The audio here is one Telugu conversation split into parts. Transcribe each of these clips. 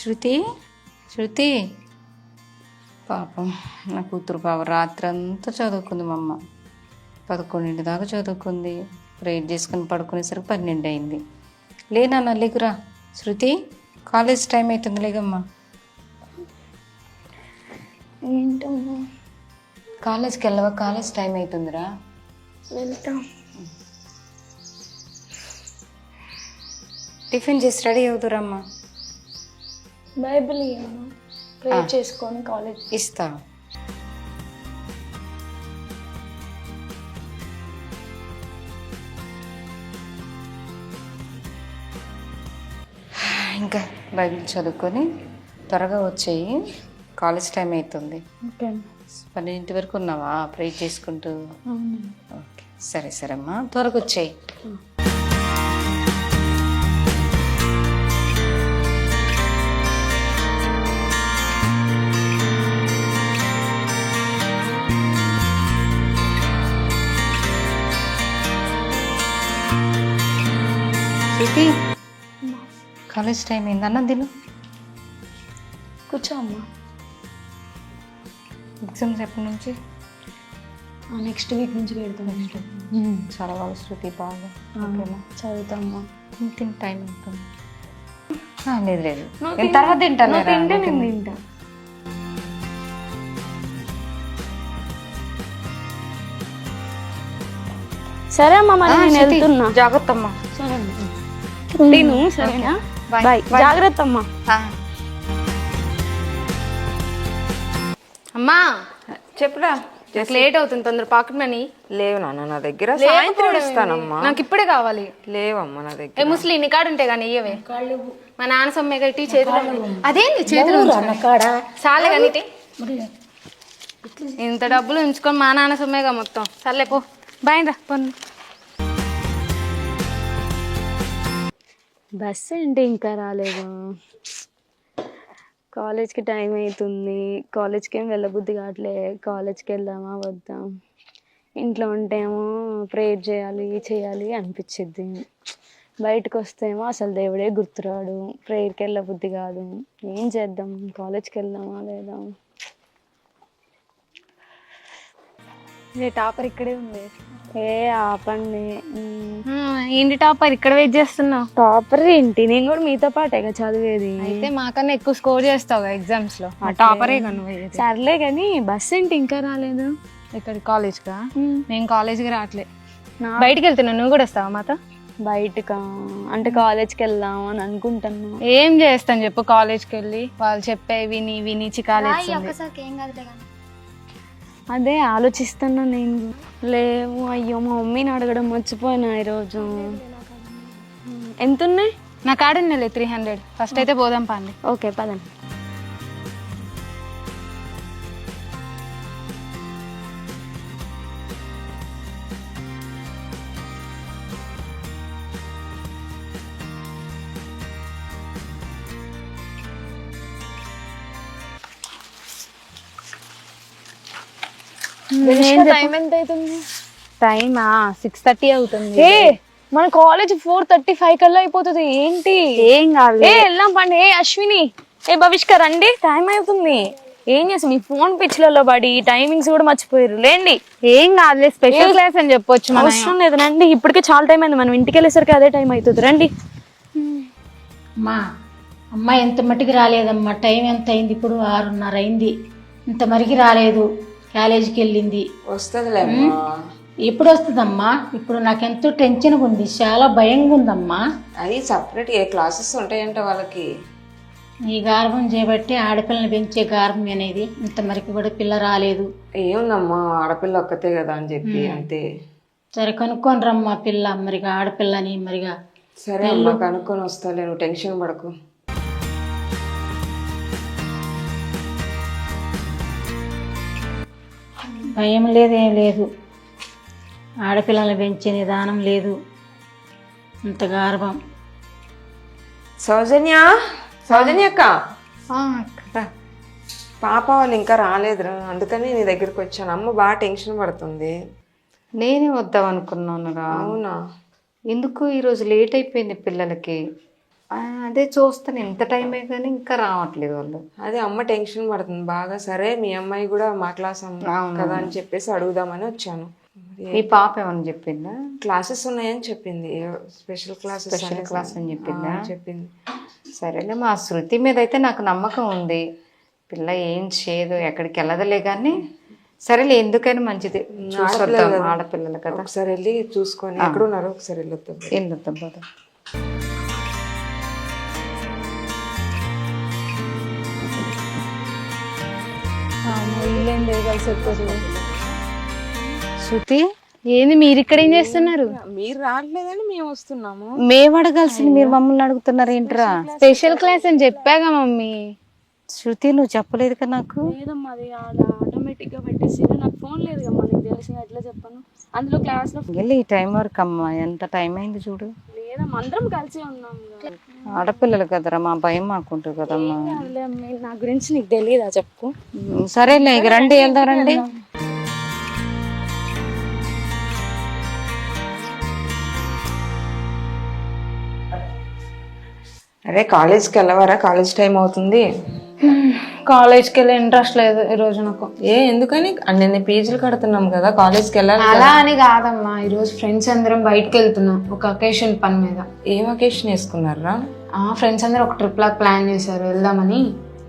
శృతి శృతి పాపం నా కూతురు పాపం రాత్రంతా చదువుకుంది మా అమ్మ. 11 దాకా చదువుకుంది. ప్రేయర్ చేసుకుని పడుకునేసరికి 12 అయింది. లేనా లేకురా శృతి, కాలేజ్ టైం అవుతుంది లేగమ్మా. ఏంటమ్మా? కాలేజ్కి వెళ్ళవా? కాలేజ్ టైం అవుతుందిరా. వెళ్తాం. టిఫిన్ చేసి రెడీ అవుతురమ్మా. బైబిల్ ఇవ్వను, ప్రేయర్ చేసుకొని కాలేజ్ ఇస్తా. ఇంకా బైబిల్ చదువుకొని త్వరగా వచ్చేయి, కాలేజ్ టైం అవుతుంది. ఓకే. 12 వరకు ఉన్నావా ప్రేయర్ చేసుకుంటూ? అవును. ఓకే సరే సరే అమ్మా, త్వరగా వచ్చేయి. శృతి, కాలేజ్ టైం అయింది, అన్నం తిను. కూర్చో అమ్మా. ఎగ్జామ్స్ ఎప్పటి నుంచి? నెక్స్ట్ వీక్ నుంచి పెడతాం. చదవాలి శృతి బాగా. ఓకేనా? చదువుతామ్మా. తిని టైం అవుతుంది. లేదు లేదు, నేను తర్వాత తింటాను. నేను తింటా. సరే అమ్మా, మరి నేను వెళ్తున్నా. జాగ్రత్త అమ్మా. సరే తిను, సరేనా? బాయ్. జాగ్రత్త అమ్మా. అమ్మా చెప్పురా. లేట్ అవుతుంది, తొందర పాకెట్ మనీ లేవు నాన్న నా దగ్గర, సాయంత్రం ఇస్తానమ్మా. నాకు ఇప్పుడే కావాలి. లేవమ్మా నా దగ్గర. ఏ ముస్లిం నీ కాడు ఉంటాయి కానీ ఇయ్యవే. మా నాన్న సొమ్మే కట్టి చేతులు. అదేంది చేతులు చాలే కానీ ఇంత డబ్బులు ఉంచుకొని మా నాన్న సొమ్మేగా మొత్తం. సర్లే పో, బాయ్ రా పొన్ను. బస్సు ఏంటి ఇంకా రాలేదు? కాలేజ్కి టైం అవుతుంది. కాలేజ్కి ఏం వెళ్ళబుద్ధి కావట్లే. కాలేజ్కి వెళ్దామా వద్దా? ఇంట్లో ఉంటేమో ప్రేయర్ చేయాలి అనిపించిద్ది. బయటకు వస్తేమో అసలు దేవుడే గుర్తురాడు. ప్రేయర్కి వెళ్ళబుద్ధి కాదు. ఏం చేద్దాం? కాలేజ్కి వెళ్దామా లేదా? టాపర్ ఇక్కడే ఉంది. ఆపండి. ఏంటి టాపర్ ఇక్కడ వెయిట్ చేస్తున్నావు? టాపర్ ఏంటి? నేను కూడా మీతో పాటేగా చదివేది. అయితే మాకన్నా ఎక్కువ స్కోర్ చేస్తావు ఎగ్జామ్స్ లో. టాపరే కను. సర్లే కానీ బస్సు ఏంటి ఇంకా రాలేదు? ఇక్కడ కాలేజ్ కా? నేను కాలేజ్కి రావట్లే, బయటికి వెళ్తున్నా. నువ్వు కూడా వస్తావా మాతో? బయటకా? అంటే కాలేజ్కి వెళ్దాం అని అనుకుంటున్నా. ఏం చేస్తాను చెప్పు? కాలేజ్కి వెళ్ళి వాళ్ళు చెప్పే విని విని చికాలేస్తుంది. అదే ఆలోచిస్తున్నా నేను. లేవు. అయ్యో మా మమ్మీని అడగడం మర్చిపోయినా ఈరోజు. ఎంత ఉన్నాయి? నా కాడ 300. ఫస్ట్ అయితే పోదాం పండి. ఓకే పదండి. టైం ఎంత అవుతుంది? టైమా 6:30 అవుతుంది. మన కాలేజ్ 4:35 కల్లా అయిపోతుంది. ఏంటి? ఏం కాదు. వెళ్దాం పండి. అశ్విని, భవిష్క రండి, టైం అవుతుంది. ఏం చేసి మీ ఫోన్ పిచ్చిలలో పడి టైమింగ్స్ కూడా మర్చిపోయారు. లేండి. ఏం కాదులే, స్పెషల్ క్లాస్ అని చెప్పొచ్చు. అవసరం లేదు రండి. ఇప్పటికే చాలా టైం అయింది. మనం ఇంటికి వెళ్ళేసరికి అదే టైం అవుతుంది. రండి. అమ్మ ఎంత మట్టికి రాలేదమ్మా. టైం ఎంత అయింది? ఇప్పుడు 6:30 అయింది. ఇంత మరికి రాలేదు. కాలేజీకి వెళ్ళింది. వస్తుందిలే. ఎప్పుడు వస్తుందమ్మా? ఇప్పుడు నాకెంతో టెన్షన్గా ఉంది, చాలా భయంగా ఉందమ్మా. అది సపరేట్ ఏ క్లాసెస్ ఉంటాయంట వాళ్ళకి. ఈ గార్భం చేయబట్టి ఆడపిల్లని పెంచే గార్భం అనేది. ఇంత మరికి కూడా పిల్ల రాలేదు. ఏముందమ్మా, ఆడపిల్ల ఒక్కతే కదా అని చెప్పి అంతే. సరే కనుక్కొని రమ్మా పిల్ల మరిగా, ఆడపిల్లని మరిగా. సరే అమ్మా, కనుక్కొని వస్తాలే, నువ్వు టెన్షన్ పడకు. భయం లేదు, ఏం లేదు. ఆడపిల్లల్ని పెంచే నిదానం లేదు. ఇంత గార్భం. సౌజన్య అక్క, పాప వాళ్ళు ఇంకా రాలేదురా, అందుకని నీ దగ్గరికి వచ్చాను. అమ్మ బాగా టెన్షన్ పడుతుంది. నేనే వద్దాం అనుకున్నాను రా. అవునా? ఎందుకు ఈరోజు లేట్ అయిపోయింది పిల్లలకి. అదే చూస్తాను, ఎంత టైం అయ్యి కానీ ఇంకా రావట్లేదు వాళ్ళు. అదే అమ్మ టెన్షన్ పడుతుంది బాగా. సరే మీ అమ్మాయి కూడా మా క్లాస్ కదా అని చెప్పేసి అడుగుదామని వచ్చాను. ఈ పాప ఏమని చెప్పిందా? క్లాసెస్ ఉన్నాయని చెప్పింది, స్పెషల్ క్లాస్ అని చెప్పిందా? చెప్పింది. సరేలే, మా శృతి మీద అయితే నాకు నమ్మకం ఉంది. పిల్ల ఏం చేయదు, ఎక్కడికి వెళ్ళదులే కానీ. సరేలే, ఎందుకైనా మంచిది, ఆడపిల్లలు కదా. ఒకసారి వెళ్ళి చూసుకొని ఎక్కడ ఉన్నారో ఒకసారి వెళ్ళొద్దాం పోదాం. శృతి, ఏంది మీరు ఇక్కడ ఏం చేస్తున్నారు? మీరు రావట్లేదని మేము వస్తున్నాము. మేము అడగాల్సింది మీరు మమ్మల్ని అడుగుతున్నారు ఏంట్రా? స్పెషల్ క్లాస్ అని చెప్పాగా మమ్మీ. శృతి, నువ్వు చెప్పలేదు కదా నాకు. లేదమ్మా, అది ఆటోమేటిక్ గా పెట్టేసి నాకు ఫోన్ లేదు కమ్మా, నీకు తెలిసిన ఎట్లా చెప్పాను. అందులో క్లాస్ లో వెళ్ళి ఈ టైం వరకు అమ్మా, ఎంత టైం అయింది చూడు. లేదమ్మా, అందరం కలిసి ఉన్నాం. ఆడపిల్లలు కదరా, మా భయం మాకుంటుంది కదమ్మా. నా గురించి నీకు తెలియదా చెప్పు. సరేలే, ఇక రండి, వెళ్దాం రండి. అరే కాలేజ్కి వెళ్ళవారా? కాలేజ్ టైం అవుతుంది. కాలేజ్కి వెళ్ళే ఇంట్రెస్ట్ లేదు ఈరోజు నాకు. ఎందుకని? నేను పీజీలు కడుతున్నాం కదా, కాలేజ్కి వెళ్ళాలి. అలా అని కాదమ్మా, ఈరోజు ఫ్రెండ్స్ అందరం బయటకు వెళ్తున్నాం ఒక అకేషన్ పని మీద. ఏం అకేషన్ వేసుకున్నారా? ఫ్రెండ్స్ అందరూ ఒక ట్రిప్ లాగా ప్లాన్ చేశారు, వెళ్దామని.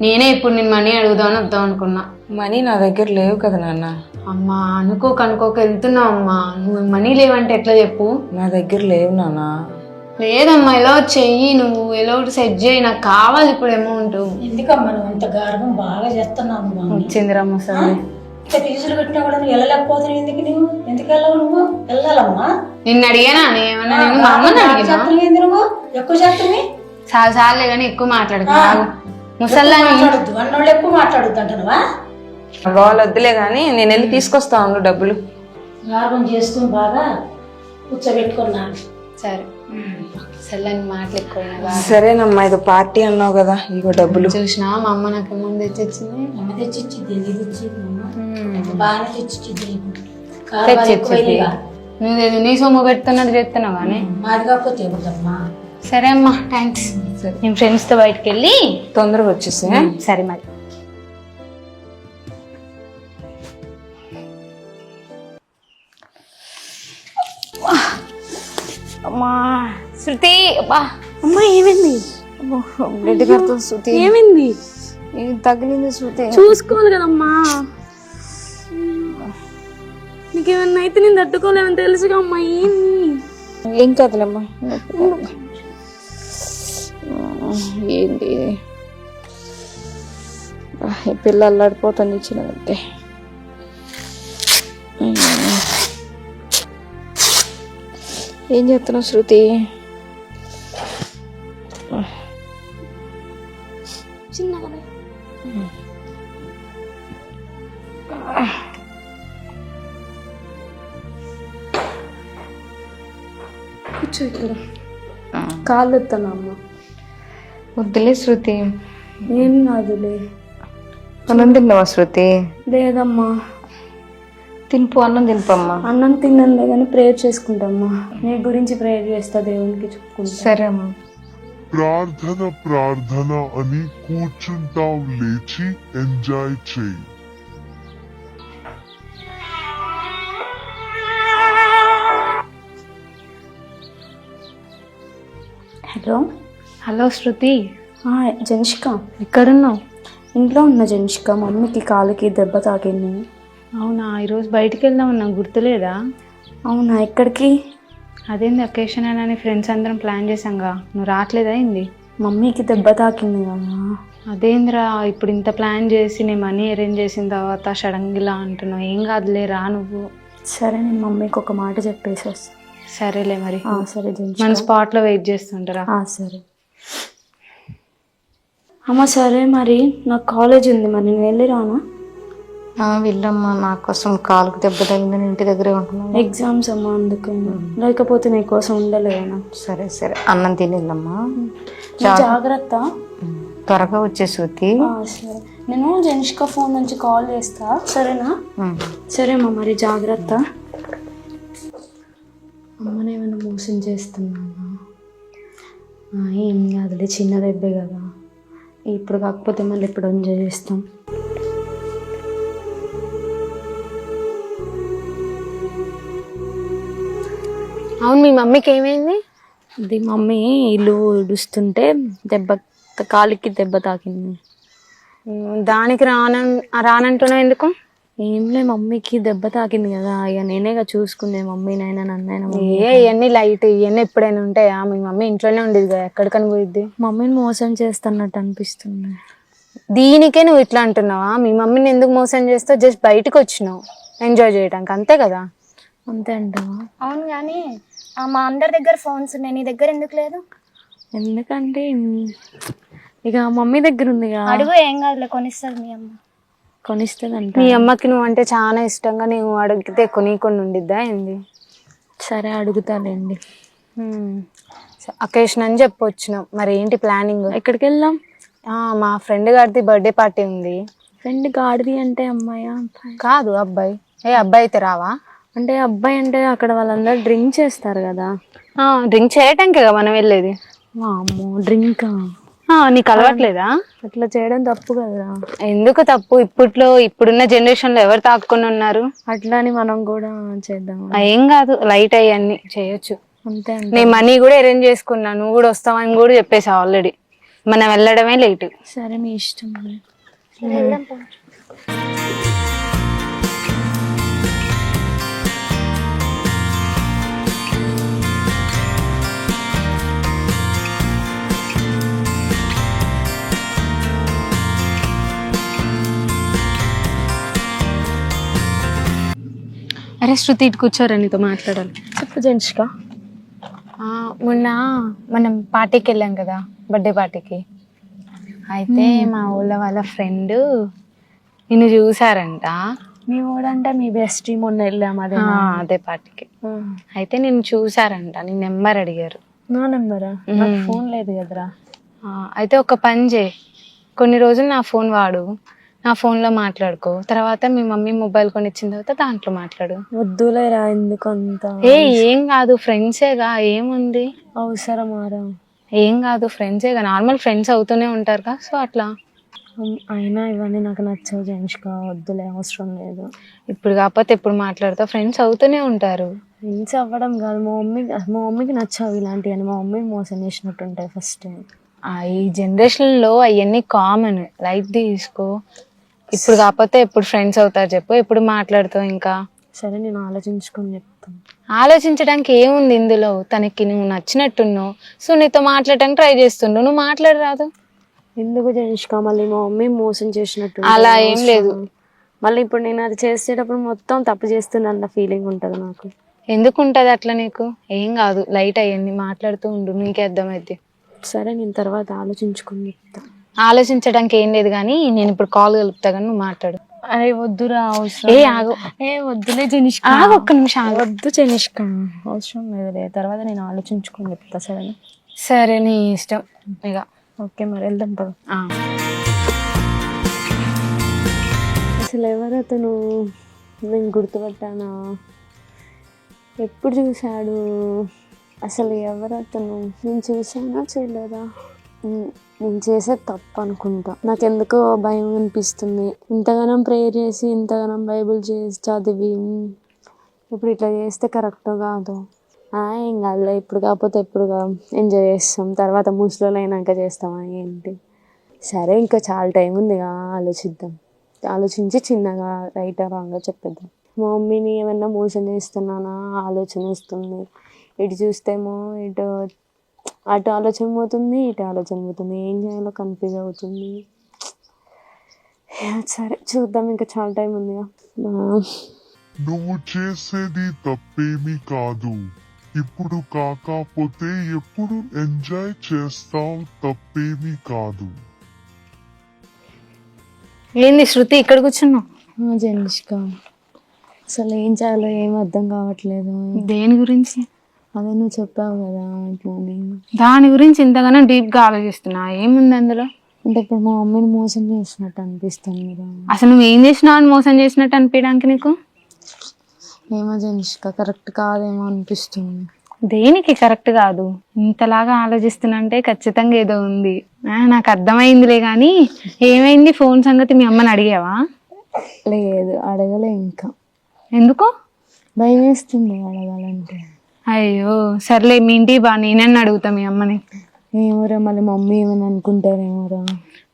నేనే ఇప్పుడు నేను మనీ అడుగుదామని వద్దాం అనుకున్నా. మనీ నా దగ్గర లేవు కదా నాన్న. అమ్మా అనుకోక వెళ్తున్నావు అమ్మా. నువ్వు మనీ లేవంటే ఎట్లా చెప్పు? నా దగ్గర లేవు నాన్న. లేదమ్మా, ఎలా చెయ్యి, నువ్వు ఎలా ఒకటి సెట్ చేయి, నాకు కావాలి ఇప్పుడు అమౌంట్. ఎందుకమ్మా నువ్వు అంత గర్వం బాగా చేస్తున్నావు? వచ్చిందిరమ్మా సరే. ఇంకా ఫీజులు కట్టినా కూడా నువ్వు వెళ్ళలేకపోతున్నావు. ఎందుకు వెళ్ళావు నువ్వు? వెళ్ళాలమ్మా. నిన్ను అడిగానా? ఏమన్నా నేను మా అమ్మని అడిగినా? నువ్వు ఎక్కువ చేస్తుంది. చాలే కానీ ఎక్కువ మాట్లాడుతున్నావు. ముసల్లాని అన్నోళ్ళు ఎక్కువ మాట్లాడొద్దు అంటున్నావా? వాళ్ళు వద్దులే కానీ నేను వెళ్ళి తీసుకొస్తా ఉండు డబ్బులు. గర్వం చేస్తూ బాగా కూర్చోబెట్టుకున్నాను. సరే, సెల్లని మాటలు ఎక్కువ. సరేనమ్మా, ఇది పార్టీ అన్నావు కదా, ఇగో డబ్బులు. చూసినా మా అమ్మ నాకు ముందు తెచ్చిచ్చింది. అమ్మ తెచ్చిచ్చింది, ఇది ఇచ్చింది, బాగా తెచ్చిచ్చింది. నువ్వు నీ సొమ్ము పెడుతున్నది చెప్తున్నావు కానీ మాది కాకపోతే ఎవరిదమ్మా. సరే అమ్మా, థ్యాంక్స్. నేను ఫ్రెండ్స్తో బయటకు వెళ్ళి తొందరగా వచ్చేసి. సరే మరి. అమ్మా శృతి, అబ్బా అమ్మా ఏమైంది? బ్లడ్ కడుతుంది శృతి. ఏమైంది? ఏం తగిలింది శృతి? చూసుకోవాలి కదమ్మా. నీకేమన్నా అయితే నేను తట్టుకోలేమని తెలుసుగా అమ్మా. ఏం కదలమ్మా. ఏంటి ఈ పిల్ల అల్లాడిపోతుంది ఇచ్చినదంటే. ఏం చేస్తున్నావు శృతి? కూర్చో ఇక్కడ. కాళ్ళు ఎత్తాను అమ్మ. వద్దులే శృతి. ఏం కాదులే. అన్నం తిన్నావా శృతి? లేదమ్మా. తినిపు, అన్నం తినిపమ్మా. అన్నం తిన్నానులే కానీ ప్రేయర్ చేసుకుంటామ్మా. నీ గురించి ప్రేయర్ చేస్తా, దేవునికి చెప్పుకుంటా. సరే అమ్మా. ప్రార్థన ప్రార్థన అని కూర్చుంటాం, లేచి ఎంజాయ్ చేయి. హలో. హలో శృతి. జనిష్క ఎక్కడున్నావు? ఇంట్లో ఉన్న జనిష్క. మమ్మీకి కాలుకి దెబ్బ తాకింది. అవునా? ఈరోజు బయటికి వెళ్దామన్నా, గుర్తులేదా? అవునా, ఎక్కడికి? అదేంది అకేషన్ అని ఫ్రెండ్స్ అందరం ప్లాన్ చేసాంగా, నువ్వు రావట్లేదా ఏంది? మమ్మీకి దెబ్బ తాకింది కదా. అదేంద్రా, ఇప్పుడు ఇంత ప్లాన్ చేసి నేను మనీ అరేంజ్ చేసిన తర్వాత సడన్గా ఇలా అంటున్నావు. ఏం కాదులే, రా నువ్వు. సరే, నేను మమ్మీకి ఒక మాట చెప్పేసి వస్తాను. సరేలే మరి. సరే, మన స్పాట్లో వెయిట్ చేస్తుంటారా? సరే అమ్మ. సరే మరి, నాకు కాలేజ్ ఉంది, మరి నేను వెళ్ళి రానా? వెళ్ళమ్మా, నా కోసం కాలుకు దెబ్బ తగిందని ఇంటి దగ్గరే ఉంటున్నాను. ఎగ్జామ్స్ అమ్మా, అందుకని. లేకపోతే నీ కోసం ఉండలేనా? సరే సరే, అన్నం తిని వెళ్ళమ్మా. జాగ్రత్త, త్వరగా వచ్చే శృతి. సరే, నేను జనిష్క ఫోన్ నుంచి కాల్ చేస్తా, సరేనా? సరే అమ్మా, మరి జాగ్రత్త. అమ్మనేమైనా మోసం చేస్తున్నానా? ఏం కాదులే, చిన్న దెబ్బే కదా, ఇప్పుడు కాకపోతే మళ్ళీ ఎప్పుడు ఎంజాయ్ చేస్తాం. అవును, మీ మమ్మీకి ఏమైంది? ఇది మమ్మీ ఇల్లు ఉడుస్తుంటే కాలికి దెబ్బ తాకింది. దానికి రానంటున్నావు ఎందుకు? ఏంలే, మమ్మీకి దెబ్బ తాకింది కదా, ఇక నేనేగా చూసుకుందే మమ్మీనైనా నన్నైనా. ఇవన్నీ లైట్, ఇవన్నీ ఎప్పుడైనా ఉంటాయా? మీ మమ్మీ ఇంట్లోనే ఉండేది కదా, ఎక్కడికని పోయిద్ది? మమ్మీని మోసం చేస్తున్నట్టు అనిపిస్తుంది. దీనికే నువ్వు ఇట్లా అంటున్నావా? మీ మమ్మీని ఎందుకు మోసం చేస్తావు? జస్ట్ బయటకు వచ్చినావు ఎంజాయ్ చేయడానికి, అంతే కదా? అంతే అంటావా? అవును, కానీ మా అందరి దగ్గర ఫోన్స్ ఉన్నాయి, నీ దగ్గర ఎందుకు లేదు? ఎందుకంటే ఇక మమ్మీ దగ్గర ఉంది కదా. అడుగు, ఏం కాదులే, కొనిస్తుంది మీ అమ్మ. కొనిస్తుందంట. మీ అమ్మకి నువ్వు అంటే చాలా ఇష్టంగా, నువ్వు అడిగితే కొనికుండా ఉండిద్దా ఏంది? సరే అడుగుతానండి. అకేషన్ అని చెప్పొచ్చినావు, మరి ఏంటి ప్లానింగ్? ఎక్కడికి వెళ్దాం? మా ఫ్రెండ్ గారిది బర్త్డే పార్టీ ఉంది. ఫ్రెండ్ గాడిది అంటే అమ్మాయా అబ్బాయి? కాదు, అబ్బాయి. అబ్బాయి అయితే రావా? అంటే అబ్బాయి అంటే అక్కడ వాళ్ళందరూ డ్రింక్ చేస్తారు కదా. డ్రింక్ చేయటానికే కదా మనం వెళ్ళేది. అమ్మో, డ్రింకా? నీకు అలవాట్లేదా? అట్లా చేయడం తప్పు కదా. ఎందుకు తప్పు? ఇప్పుడున్న జనరేషన్ లో ఎవరు తాక్కుని ఉన్నారు? అట్లా అని మనం కూడా చేద్దాం. ఏం కాదు, లైట్ అయ్యన్ని చేయొచ్చు. అంతే అండి. నేను మనీ కూడా అరేంజ్ చేసుకున్నా, నువ్వు కూడా వస్తావని కూడా చెప్పేసా ఆల్రెడీ. మనం వెళ్ళడమే లేట్. సరే, మీ ఇష్టం. అరే శృతి, ఇటు కూర్చోరా, నీతో మాట్లాడాలి. చెప్పు జెన్షిక. మొన్న మనం పార్టీకి వెళ్ళాం కదా, బర్త్డే పార్టీకి. అయితే మా ఊళ్ళో వాళ్ళ ఫ్రెండ్ నిన్ను చూసారంట. మీ ఊడంటే మీ బెస్ట్ మొన్న వెళ్ళాం అదే పార్టీకి. అయితే నిన్ను చూసారంట, నీ నెంబర్ అడిగారు. నా నెంబరా? నాకు ఫోన్ లేదు కదరా. అయితే ఒక పని చేయి, కొన్ని రోజులు నా ఫోన్ వాడు, నా ఫోన్లో మాట్లాడుకో, తర్వాత మీ మమ్మీ మొబైల్ కొని ఇచ్చిన తర్వాత దాంట్లో మాట్లాడు. వద్దులేరా, ఎందుకంత? ఏం కాదు, ఫ్రెండ్సేగా, ఏముంది? అవసరమారా? ఏం కాదు, ఫ్రెండ్సేగా, నార్మల్ ఫ్రెండ్స్ అవుతూనే ఉంటారుగా, సో అట్లా. అయినా ఇవన్నీ నాకు నచ్చవు జెన్షిక, వద్దులే, అవసరం లేదు. ఇప్పుడు కాకపోతే ఎప్పుడు మాట్లాడతావు, ఫ్రెండ్స్ అవుతూనే ఉంటారు. ఫ్రెండ్స్ అవ్వడం కాదు, మా మమ్మీకి నచ్చవు ఇలాంటివన్నీ. మా మమ్మీ మోసం చేసినట్టు ఉంటాయి ఫస్ట్. ఈ జనరేషన్లో అవన్నీ కామన్, లైట్ తీసుకో. ఇప్పుడు కాకపోతే ఎప్పుడు ఫ్రెండ్స్ అవుతారు చెప్పు, ఎప్పుడు మాట్లాడుతావు ఇంకా? సరే, నేను ఆలోచించుకొని చెప్తాను. ఆలోచించడానికి ఏముంది ఇందులో? తనకి నువ్వు నచ్చినట్టున్నావు, సో నీతో మాట్లాడటానికి ట్రై చేస్తుండు, నువ్వు మాట్లాడరాదు? ఎందుకు జెన్షిక, మళ్ళీ మా మమ్మీ మోసం చేసినట్టు? అలా ఏం లేదు. మళ్ళీ ఇప్పుడు నేను అది చేసేటప్పుడు మొత్తం తప్పు చేస్తున్నా ఫీలింగ్ ఉంటుంది నాకు. ఎందుకు ఉంటుంది అట్లా? నీకు ఏం కాదు, లైట్ అయ్యండి, మాట్లాడుతూ ఉండు, నీకే అర్థమైద్ది. సరే, నేను తర్వాత ఆలోచించుకొని చెప్తా. ఆలోచించడానికి ఏం లేదు, కానీ నేను ఇప్పుడు కాల్ కలుపుతా, కానీ నువ్వు మాట్లాడు. అరే వద్దురా, అవసరం. ఆగు, వద్దులే జెన్షిక, ఒక్క నిమిషం వద్దు జెన్షిక, అవసరం లేదులే, తర్వాత నేను ఆలోచించుకొని చెప్తా. సరే? సరే, నీ ఇష్టం ఇక. ఓకే, మరి వెళ్దాం పద. అసలు ఎవరు అతను? నేను గుర్తుపట్టానా? ఎప్పుడు చూశాడు? అసలు ఎవరు అతను? నేను చూసానా చేయలేదా? నేను చేసే తప్పు అనుకుంటా. నాకెందుకో భయం అనిపిస్తుంది. ఇంతగానం ప్రేయర్ చేసి, ఇంతగానం బైబిల్ చేసి చదివి ఇప్పుడు ఇట్లా చేస్తే కరెక్ట్ కాదు. ఏం కాదులే, ఇప్పుడు కాకపోతే ఎప్పుడు ఎంజాయ్ చేస్తాం, తర్వాత ముసలోళ్ళు అయినాక చేస్తామా ఏంటి? సరే, ఇంకా చాలా టైం ఉందిగా, ఆలోచిద్దాం. ఆలోచించి చిన్నగా రైటా రాంగా చెప్పేద్దాం. మా మమ్మీని ఏమన్నా మోసం చేస్తున్నానా ఆలోచన వస్తుంది. ఇటు చూస్తేమో అటు ఆలోచన పోతుంది, ఇటు ఆలోచన పోతుంది. ఏం చేయాలో కన్ఫ్యూజ్ అవుతుంది. సరే చూద్దాం, ఇంకా చాలా టైం ఉందిగా. నువ్వు చేసేది తప్పేమీ కాదు. ఇప్పుడు కాకపోతే ఎప్పుడు ఎంజాయ్ చేస్తావు, తప్పేమీ కాదు. ఏంది శృతి, ఇక్కడ కూర్చున్నావు? జెన్షిక, అసలు ఏం చేయాలో ఏం అర్థం కావట్లేదు. దేని గురించి? అదే నువ్వు చెప్పావు కదా ఇట్లా. దాని గురించి ఇంతగానో డీప్గా ఆలోచిస్తున్నా, ఏముంది అందులో? అంటే ఇప్పుడు మా మమ్మీని మోసం చేసినట్టు అనిపిస్తుంది కదా. అసలు నువ్వు ఏం చేసినావు అని మోసం చేసినట్టు అనిపించడానికి నీకు? ఏమో జెన్షిక, కరెక్ట్ కాదేమో అనిపిస్తుంది. దేనికి కరెక్ట్ కాదు? ఇంతలాగా ఆలోచిస్తున్నంటే ఖచ్చితంగా ఏదో ఉంది. నాకు అర్థమైందిలే కానీ ఏమైంది? ఫోన్ సంగతి మీ అమ్మని అడిగావా? లేదు, అడగలే. ఇంకా ఎందుకు? భయం వేస్తుంది అడగాలంటే. అయ్యో సర్లే, మీ ఇంటికి బా, నేనన్నా అడుగుతా మీ అమ్మని. ఏమోరా, మళ్ళీ మమ్మీ ఏమని అనుకుంటారేమోరా.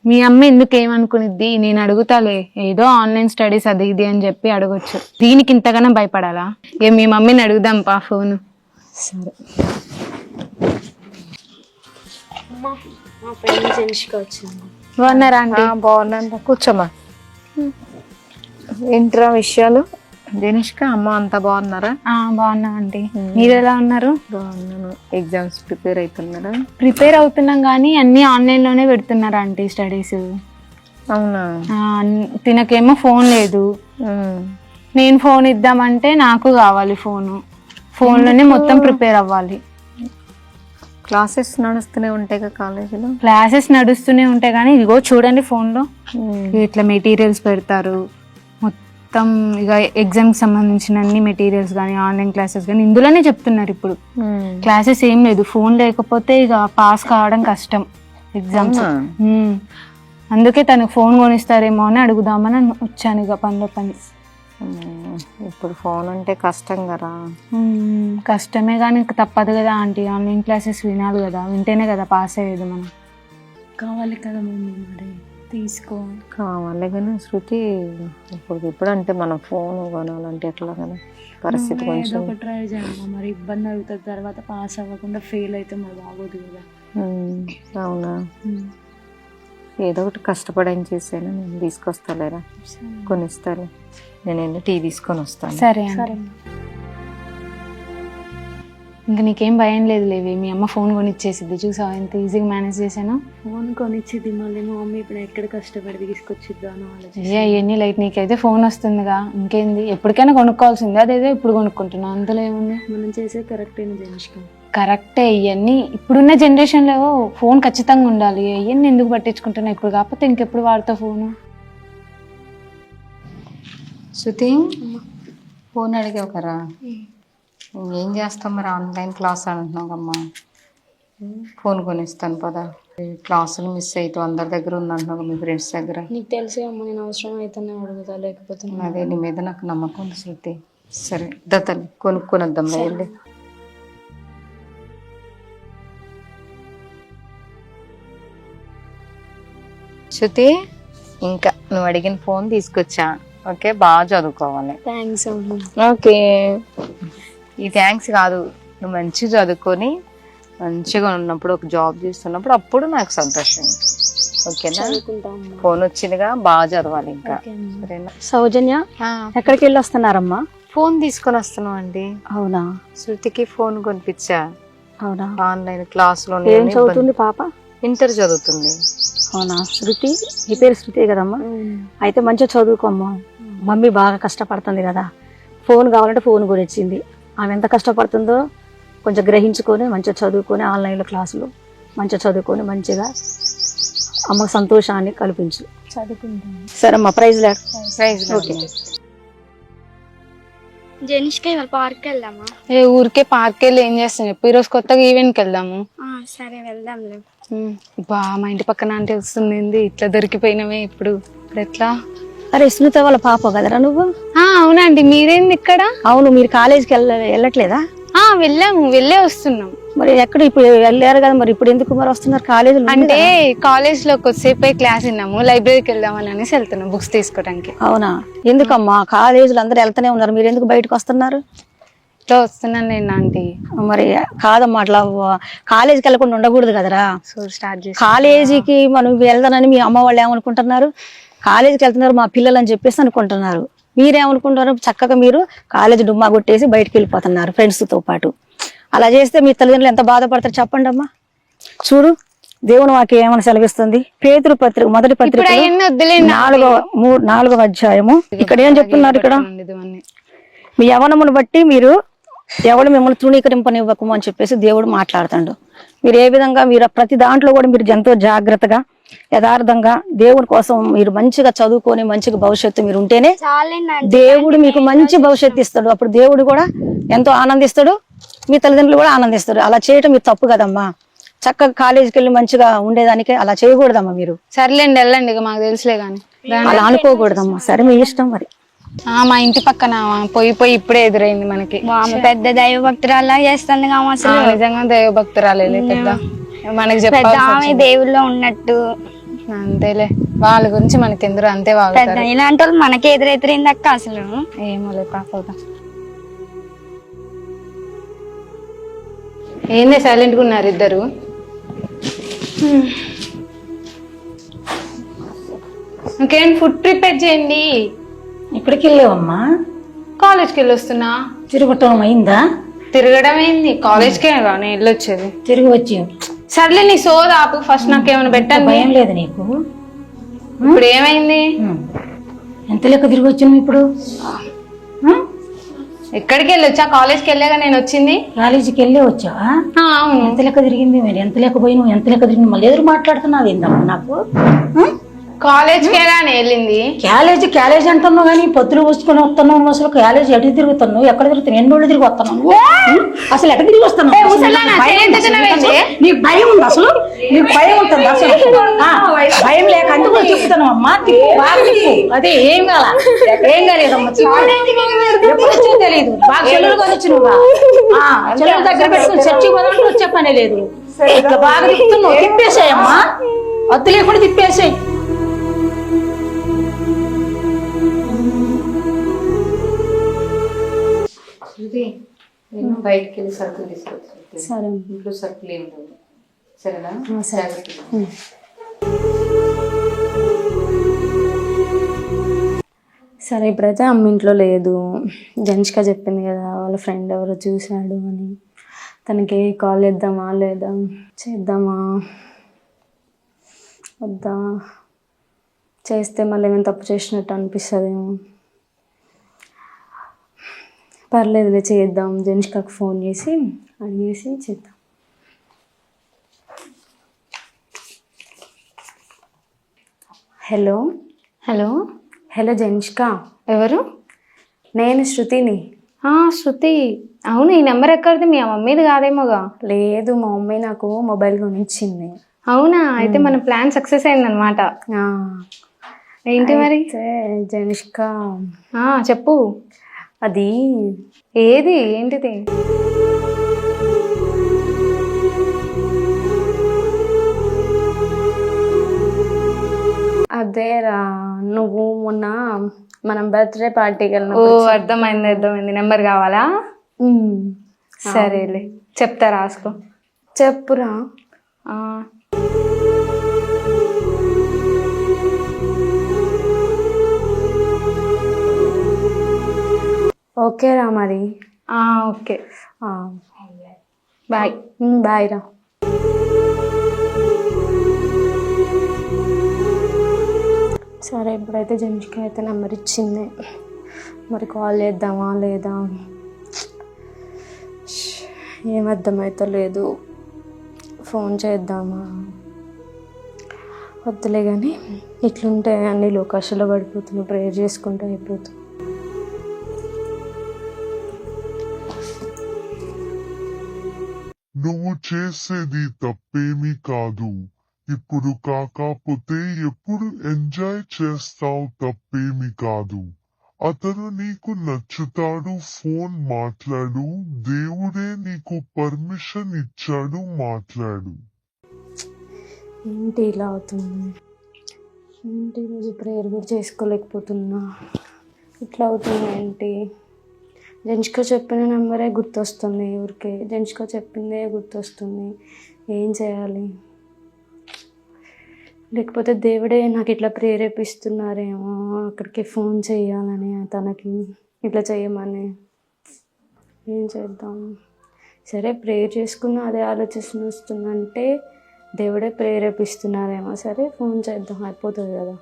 మీ అమ్మ ఎందుకు ఏమనుకునిద్ది? నేను అడుగుతాలే. ఏదో ఆన్లైన్ స్టడీస్ అది ఇది అని చెప్పి అడగొచ్చు. దీనికి ఇంతగానో భయపడాలా? మీ మమ్మీని అడుగుదాం పా ఫోన్. సరే. మా ఫ్రెండ్ జెనిష్క వచ్చింది. బాగున్నారా ఆంటీ? బాగున్నాను, కూర్చోమ్మా. ఏంట్రా విషయాలు? జనిష్క అమ్మ అంతా బాగున్నారా? బాగున్నాం ఆంటీ. మీరు ఎలా ఉన్నారు? బాగున్నాను. ఎగ్జామ్స్ ప్రిపేర్ అవుతున్నారా? ప్రిపేర్ అవుతున్నాం కానీ అన్ని ఆన్లైన్ లోనే పెడుతున్నారు ఆంటీ స్టడీస్. అవునా? తినకేమో ఫోన్ లేదు. నేను ఫోన్ ఇద్దామంటే నాకు కావాలి ఫోన్ లోనే మొత్తం ప్రిపేర్ అవ్వాలి. క్లాసెస్ నడుస్తూనే ఉంటాయి కదా కాలేజీలో? క్లాసెస్ నడుస్తూనే ఉంటాయి కానీ ఇదిగో చూడండి ఫోన్ లో ఇట్లా మెటీరియల్స్ పెడతారు. మొత్తం ఇక ఎగ్జామ్ సంబంధించిన అన్ని మెటీరియల్స్ కానీ ఆన్లైన్ క్లాసెస్ కానీ ఇందులోనే చెప్తున్నారు. ఇప్పుడు క్లాసెస్ ఏం లేదు. ఫోన్ లేకపోతే ఇక పాస్ కావడం కష్టం ఎగ్జామ్స్. అందుకే తనకు ఫోన్ కొనిస్తారేమో అని అడుగుదామని వచ్చాను ఇక పనిలో పని. ఇప్పుడు ఫోన్ అంటే కష్టం కదా? కష్టమే కానీ తప్పదు కదా ఆంటీ. ఆన్లైన్ క్లాసెస్ వినాలి కదా, వింటేనే కదా పాస్ అయ్యేది మనం. కావాలి కదా మమ్మీ, మరి తీసుకో. కావాలి కానీ శృతి, ఇప్పుడు అంటే మనం ఫోన్ కొనాలంటే ఎట్లా కదా పరిస్థితి? కొంచెం ట్రై చేయాలి. మరి ఇబ్బంది అవుతుంది, తర్వాత పాస్ అవ్వకుండా ఫెయిల్ అయితే మరి బాగోదు కదా. అవునా? ఏదో ఒకటి కష్టపడి ఏం చేసాను, నేను తీసుకొస్తాలేరా, కొనిస్తాను. నేను వెళ్ళి టీ తీసుకొని వస్తాను. సరే సరే. ఇంకా నీకేం భయం లేదు లేవి, మీ అమ్మ ఫోన్ కొనిచ్చేసిద్ది. చూసావా ఎంత ఈజీగా మేనేజ్ చేశాను? ఫోన్ కొనిచ్చింది, మళ్ళీ మా మమ్మీ ఇప్పుడు ఎక్కడ కష్టపడి తీసుకొచ్చిద్దా అని ఆలోచించి. ఇవన్నీ లైట్, నీకైతే ఫోన్ వస్తుందిగా, ఇంకేంది? ఎప్పటికైనా కొనుక్కోవాల్సిందే. అదేదో ఇప్పుడు కొనుక్కుంటున్నావు, అందులో ఏముంది? మనం చేసే కరెక్టేనా జనిష్క? కరెక్టే. ఇవన్నీ ఇప్పుడున్న జనరేషన్లో ఫోన్ ఖచ్చితంగా ఉండాలి. ఇవన్నీ ఎందుకు పట్టించుకుంటున్నా? ఇప్పుడు కాకపోతే ఇంకెప్పుడు వాడతావు ఫోను? శృతి, ఫోన్ అడిగావు కదా, ఏం చేస్తాం మరి? ఆన్లైన్ క్లాస్ అంటున్నావు అమ్మా. ఫోన్ కొనిస్తాను పదా. క్లాసులు మిస్ అవుతావు, అందరి దగ్గర ఉందంటున్నావు, మీ ఫ్రెండ్స్ దగ్గర. నీకు తెలిసే అమ్మ, నేను అవసరం అయితేనే అడుగుతా, లేకపోతే అదే నీ మీద నాకు నమ్మకం ఉంది శృతి. సరే దత్తలు కొనుక్కొని వద్దాం వెళ్ళి. శృతి, ఇంకా నువ్వు అడిగిన ఫోన్ తీసుకొచ్చా. ఓకే, బాగా చదువుకోవాలి. థ్యాంక్స్ అమ్మ. ఓకే, ఈ థ్యాంక్స్ కాదు, నువ్వు మంచిగా చదువుకొని మంచిగా ఉన్నప్పుడు, ఒక జాబ్ చేస్తున్నప్పుడు అప్పుడు నాకు సంతోషం. ఓకేనా? ఫోన్ వచ్చిందిగా, బాగా చదవాలి ఇంకా. సరేనా? సౌజన్య, ఎక్కడికి వెళ్ళి వస్తున్నారమ్మా? ఫోన్ తీసుకొని వస్తున్నాం అండి. అవునా? శృతికి ఫోన్ కొనిపించా. అవునా? ఆన్లైన్ క్లాస్ లో. ఏం చదువుతుంది పాప? ఇంటర్ చదువుతుంది. అవునా? శృతి, నీ పేరు శృతి కదమ్మా? అయితే మంచిగా చదువుకోమ్మా. మమ్మీ బాగా కష్టపడుతుంది కదా, ఫోన్ కావాలంటే ఫోన్ కొనిచ్చింది. ఆమె ఎంత కష్టపడుతుందో కొంచెం గ్రహించుకొని మంచిగా చదువుకొని ఆన్లైన్లో క్లాసులు మంచిగా చదువుకొని మంచిగా అమ్మకు సంతోషాన్ని కల్పించు. చదువుకుంటాను. సరే అమ్మా, ప్రైజ్ లాడ్. ఓకే. జనిష్క ఇవాళ పార్క్ వెళ్దామా? ఊరికే పార్క్ వెళ్ళి ఏం చేస్తాం చెప్పు? ఈరోజు కొత్తగా ఈవెంట్కి వెళ్దాము. సరే వెళ్దాంలే. బా, మా ఇంటి పక్కన అంటే వస్తుంది, ఇట్లా దొరికిపోయినవే. ఇప్పుడు ఎట్లా? అరే స్మిత వాళ్ళ పాప కదరా నువ్వు? అవునండి. మీరేంది ఇక్కడ? అవును, మీరు కాలేజీకి వెళ్ళట్లేదా? వెళ్ళాము, వెళ్ళే వస్తున్నాం. మరి ఎక్కడ ఇప్పుడు వెళ్ళారు కదా, మరి ఇప్పుడు ఎందుకు మరి వస్తున్నారు కాలేజీ? అంటే కాలేజ్ లో కొద్దిసేపు క్లాస్ విన్నాము, లైబ్రరీకి వెళ్దామని అనేసి వెళ్తున్నాం బుక్స్ తీసుకోవడానికి. అవునా? ఎందుకమ్మా, కాలేజీలు అందరూ వెళ్తూనే ఉన్నారు, మీరు ఎందుకు బయటకు వస్తున్నారు? ఇట్లా వస్తున్నాను నేను ఆంటీ. మరి కాదమ్మా, అట్లా కాలేజీకి వెళ్ళకుండా ఉండకూడదు కదరా. స్టార్ట్ చేసి కాలేజీకి మనం వెళ్దానని మీ అమ్మ వాళ్ళు ఏమనుకుంటున్నారు? కాలేజీకి వెళ్తున్నారు మా పిల్లలు అని చెప్పేసి అనుకుంటున్నారు. మీరేమనుకుంటున్నారు? చక్కగా మీరు కాలేజీ డుమ్మా కొట్టేసి బయటకు వెళ్ళిపోతున్నారు ఫ్రెండ్స్ తో పాటు. అలా చేస్తే మీ తల్లిదండ్రులు ఎంత బాధపడతారు చెప్పండి అమ్మా. చూడు, దేవుని వాక్యం ఏమని సెలవిస్తుంది? పేతురు పత్రిక మొదటి పత్రిక 4వ అధ్యాయము. ఇక్కడ ఏం చెప్తున్నారు? ఇక్కడ మీ యవనమును బట్టి మీరు ఎవడు మిమ్మల్ని తృణీకరింపనివ్వకము అని చెప్పేసి దేవుడు మాట్లాడుతాడు. మీరు ఏ విధంగా, మీరు ప్రతి దాంట్లో కూడా మీరు ఎంతో జాగ్రత్తగా యథార్థంగా దేవుడి కోసం మీరు మంచిగా చదువుకొని మంచిగా భవిష్యత్తు మీరు ఉంటేనే దేవుడు మీకు మంచి భవిష్యత్తు ఇస్తాడు. అప్పుడు దేవుడు కూడా ఎంతో ఆనందిస్తాడు, మీ తల్లిదండ్రులు కూడా ఆనందిస్తారు. అలా చేయటం మీరు తప్పు కదమ్మా. చక్కగా కాలేజీకి వెళ్ళి మంచిగా ఉండేదానికి అలా చేయకూడదమ్మా. మీరు సర్లేండి వెళ్ళండి, ఇక మాకు తెలుసులే కానీ. అలా అనుకోకూడదమ్మా. సరే మీ ఇష్టం మరి. మా ఇంటి పక్కన పోయి ఇప్పుడే ఎదురైంది మనకి. ఆమె పెద్ద దైవ భక్తురాలా చేస్తుంది కామ అసలు. నిజంగా దైవ భక్తురాలే పెద్ద, మనకి పెద్ద చెప్పాలి ఆమె దేవుళ్ళో ఉన్నట్టు. అంతేలే, వాళ్ళ గురించి మనకి ఎందుకు అంతే పెద్ద వాగుతారు. ఇలాంటి వాళ్ళు మనకే ఎదురెదిరింది అక్క అసలు. ఏమో పాపం. ఏందే సైలెంట్ గా ఉన్నారు ఇద్దరు? ఇంకేం ఫుడ్ ప్రిపేర్ చేయండి. ఇక్కడికి వెళ్ళావమ్మా? కాలేజ్కి వెళ్ళి వస్తున్నా. తిరగటం అయిందా? తిరగడం ఏంది, కాలేజ్కే నేను వెళ్ళొచ్చేది. తిరిగి వచ్చి సర్లే నీ సోదా ఆపు, ఫస్ట్ నాకు ఏమైనా పెట్టండి. భయం లేదు నీకు? ఇప్పుడు ఏమైంది? ఎంత లెక్క తిరిగి వచ్చాను ఇప్పుడు? ఎక్కడికి వెళ్ళొచ్చా? కాలేజ్కి వెళ్ళాక నేను వచ్చింది. కాలేజీకి వెళ్ళి వచ్చావా? అవును. ఎంత లెక్క తిరిగింది మరి? ఎంత లెక్క పోయి నువ్వు ఎంత లెక్క తిరిగింది? మళ్ళీ ఎదురు మాట్లాడుతున్నావు ఏందమ్మా నాకు? కాలేజ్కి వెళ్ళానే వెళ్ళింది. క్యాలేజ్ అంటున్నావు కానీ పొద్దులు పోసుకొని వస్తున్నావు. అసలు క్యాలేజ్ ఎటు తిరుగుతున్నావు? ఎక్కడ తిరుగుతున్నావు? ఎన్ని రోజులు తిరిగి వస్తున్నావు? అసలు ఎక్కడ తిరిగి వస్తున్నావు? నీకు భయం ఉంది అసలు? నీకు భయం ఉంటుంది అసలు? భయం లేక అందుకు చెప్తున్నావు అమ్మా. బాగా తిప్పు. అదే ఏం కాలేదమ్మా. ఎప్పుడు వచ్చిందో తెలియదు. బాగా చెల్లెలు కొనొచ్చు నువ్వు. చెల్లెలు దగ్గర పెట్టుకుని చర్చి వదలంటే వచ్చే పనే లేదు. ఇట్లా బాగా తిప్పుతున్నావు. తిప్పేసాయమ్మా, అద్దు లేకుండా తిప్పేసాయి. నేను బయటికి వెళ్ళి సరుకులు తీసుకొచ్చి. సరే, ఇంట్లో సరుకులు ఏమి లేవు. సరేనా? సరే ఇప్పుడైతే అమ్మ ఇంట్లో లేదు. జెన్షిక చెప్పింది కదా వాళ్ళ ఫ్రెండ్ ఎవరో చూశాడు అని. తనకి కాల్ చేద్దామా లేదా, చేద్దామా వద్దా? చేస్తే మళ్ళీ ఏమైనా తప్పు చేసినట్టు అనిపిస్తుందేమో. పర్లేదులే చేద్దాం. జెన్షికకు ఫోన్ చేసి అడిగేసి చేద్దాం. హలో హలో హలో జెన్షిక. ఎవరు? నేను శృతిని. శృతి. అవును, ఈ నెంబర్ ఎక్కడిది? మీ మమ్మీది కాదేమోగా? లేదు, మా మమ్మీ నాకు మొబైల్ కొనిచ్చింది. అవునా? అయితే మన ప్లాన్ సక్సెస్ అయిందనమాట. ఏంటి మరి? జెన్షిక చెప్పు. అది ఏది? ఏంటిది? అదేరా, నువ్వు మొన్న మనం బర్త్డే పార్టీకి వెళ్ళిన. అర్థమైంది. నెంబర్ కావాలా? సరేలే, చెప్తా, రాసుకో. చెప్పురా. ఓకేరా మరి. Okay, bye. బాయ్ రా. సరే ఇప్పుడైతే జెన్షిక అయితే నెంబర్ ఇచ్చింది. మరి కాల్ చేద్దామా లేదా ఏం అర్థమైతే లేదు. ఫోన్ చేద్దామా వద్దులే కానీ, ఇట్లుంటే అన్ని లోకాషలో పడిపోతున్నాయి. ప్రేయర్ చేసుకుంటూ అయిపోతుంది. నువ్వు చేసేది తప్పేమీ కాదు. ఇప్పుడు కాకపోతే ఎప్పుడు ఎంజాయ్ చేస్తావు, తప్పేమీ కాదు. అతను నీకు నచ్చుతాడు, ఫోన్ మాట్లాడు. దేవుడే నీకు పర్మిషన్ ఇచ్చాడు, మాట్లాడు. ఏంటి ఇలా అవుతుంది? ఏంటి రోజు ప్రేయర్ కూడా చేసుకోలేకపోతున్నా? ఇట్లా అవుతుంది ఏంటి? జెన్షిక చెప్పిన నెంబరే గుర్తొస్తుంది ఊరికే. జెన్షిక చెప్పిందే గుర్తొస్తుంది. ఏం చేయాలి? లేకపోతే దేవుడే నాకు ఇట్లా ప్రేరేపిస్తున్నారేమో అక్కడికి ఫోన్ చేయాలని, తనకి ఇట్లా చేయమని. ఏం చేద్దాం? సరే ప్రేయర్ చేసుకున్నా అదే ఆలోచన వస్తుందంటే దేవుడే ప్రేరేపిస్తున్నారేమో. సరే ఫోన్ చేద్దాం, అయిపోతుంది కదా.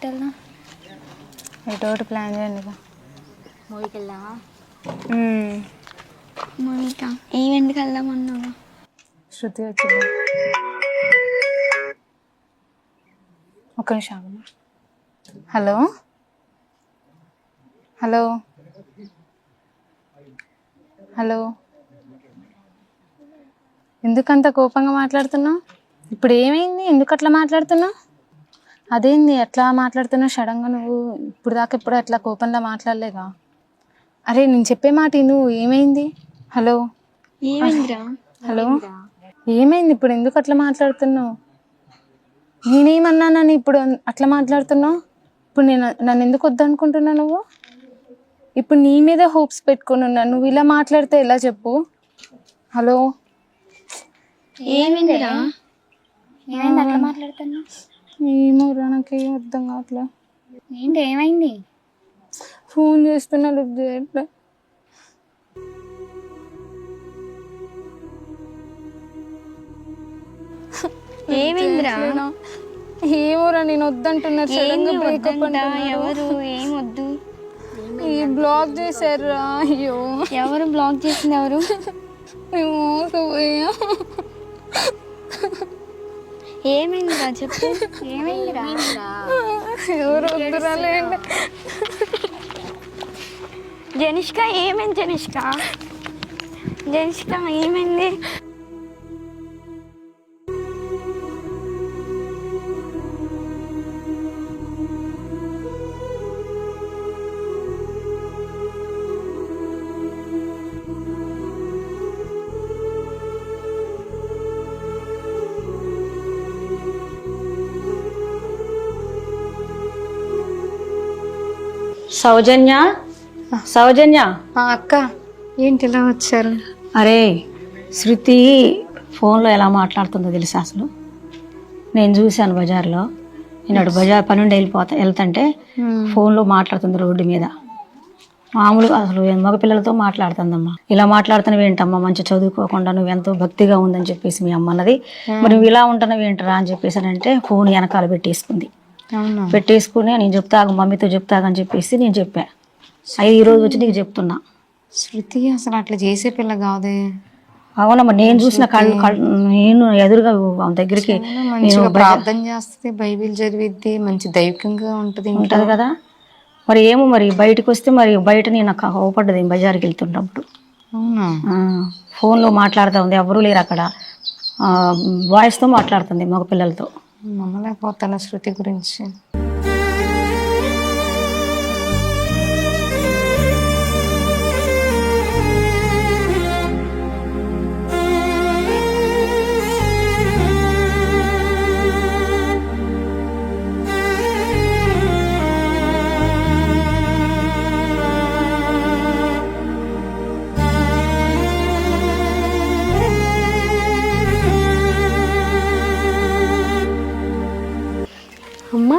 ఎటు వెళ్దాం? ఎటో ఒకటి ప్లాన్ చేయండి ఇక. మూవీకి వెళ్దామా? మ్మ్. మూవీకా? ఈవెంట్కి వెళ్దాం అన్నావా? శృతి వచ్చింది. ఒక్క నిమిషం ఆగమ్మా. హలో హలో హలో, ఎందుకంత కోపంగా మాట్లాడుతున్నావు? ఇప్పుడు ఏమైంది? ఎందుకు అట్లా మాట్లాడుతున్నావు? అదేంది అట్లా మాట్లాడుతున్నావు సడన్గా? నువ్వు ఇప్పుడు దాకా ఎప్పుడు అట్లా కోపంలో మాట్లాడలేగా? అరే నేను చెప్పే మాట నువ్వు, ఏమైంది? హలో ఏమైందిరా? హలో, ఏమైంది? ఇప్పుడు ఎందుకు అట్లా మాట్లాడుతున్నావు? నేనేమన్నానని ఇప్పుడు అట్లా మాట్లాడుతున్నావు? ఇప్పుడు నన్ను ఎందుకు వద్దనుకుంటున్నావు నువ్వు? ఇప్పుడు నీ మీద హోప్స్ పెట్టుకుని ఉన్నాను, నువ్వు ఇలా మాట్లాడితే ఎలా చెప్పు? హలో, ఏమైందిరా? ఏమైంది అట్లా మాట్లాడుతున్నావు? ఏమోరా, నాకేం అర్థం కావట్లే. ఏంటి ఏమైంది? ఫోన్ చేస్తున్నా లిఫ్ట్ చేయట్లే. ఏమైందిరా? ఏమోరా, నేను వద్దంటున్నారు. సడన్గా బ్రేకప్ ఎవరు? ఏం వద్దు. బ్లాక్ చేశారా? అయ్యో, ఎవరు బ్లాక్ చేసింది? ఎవరు? మోసపోయా. ఏమైందిరా చెప్పు. ఏమైందిరా? ఎవరు వద్దురా లేండి. జనిష్క ఏమైంది? జనిష్క ఏమైంది? సౌజన్య, సౌజన్య. అక్క ఏంటి ఇలా వచ్చారు? అరే, శృతి ఫోన్లో ఎలా మాట్లాడుతుందో తెలుసా అసలు? నేను చూశాను బజార్లో. నేను బజార్ పని నుండి వెళ్తుంటే ఫోన్లో మాట్లాడుతుంది రోడ్డు మీద. మామూలుగా అసలు మగపిల్లలతో మాట్లాడుతుందమ్మా. ఇలా మాట్లాడుతున్నావు ఏంటమ్మా? మంచి చదువుకోకుండా నువ్వెంతో భక్తిగా ఉందని చెప్పేసి మీ అమ్మ అన్నది. మరి నువ్వు ఇలా ఉంటున్నావు ఏంటరా అని చెప్పేసి అంటే ఫోన్ వెనకాల పెట్టేసుకుంది. పెట్టేసుకుని నేను చెప్తాగు, మమ్మీతో చెప్తాగని చెప్పేసి నేను చెప్పా. అవి ఈరోజు వచ్చి నీకు చెప్తున్నా. శృతి అసలు అట్లా చేసే పిల్ల కాదే. అవునమ్మా, నేను చూసిన నేను ఎదురుగా దగ్గరికి మంచిగా ప్రార్థన చేస్తుంది, బైబిల్ చదివిద్ది, మంచి దైవికంగా ఉంటది కదా. మరి ఏమో మరి బయటకు వస్తే మరి బయట నేను కోపడ్డది బజార్కి వెళ్తున్నప్పుడు. అవునా? ఫోన్లో మాట్లాడుతూ ఉంది, ఎవరూ లేరు అక్కడ. వాయిస్తో మాట్లాడుతుంది మగ పిల్లలతో. నమ్మలేకపోతాను శృతి గురించి. అమ్మా,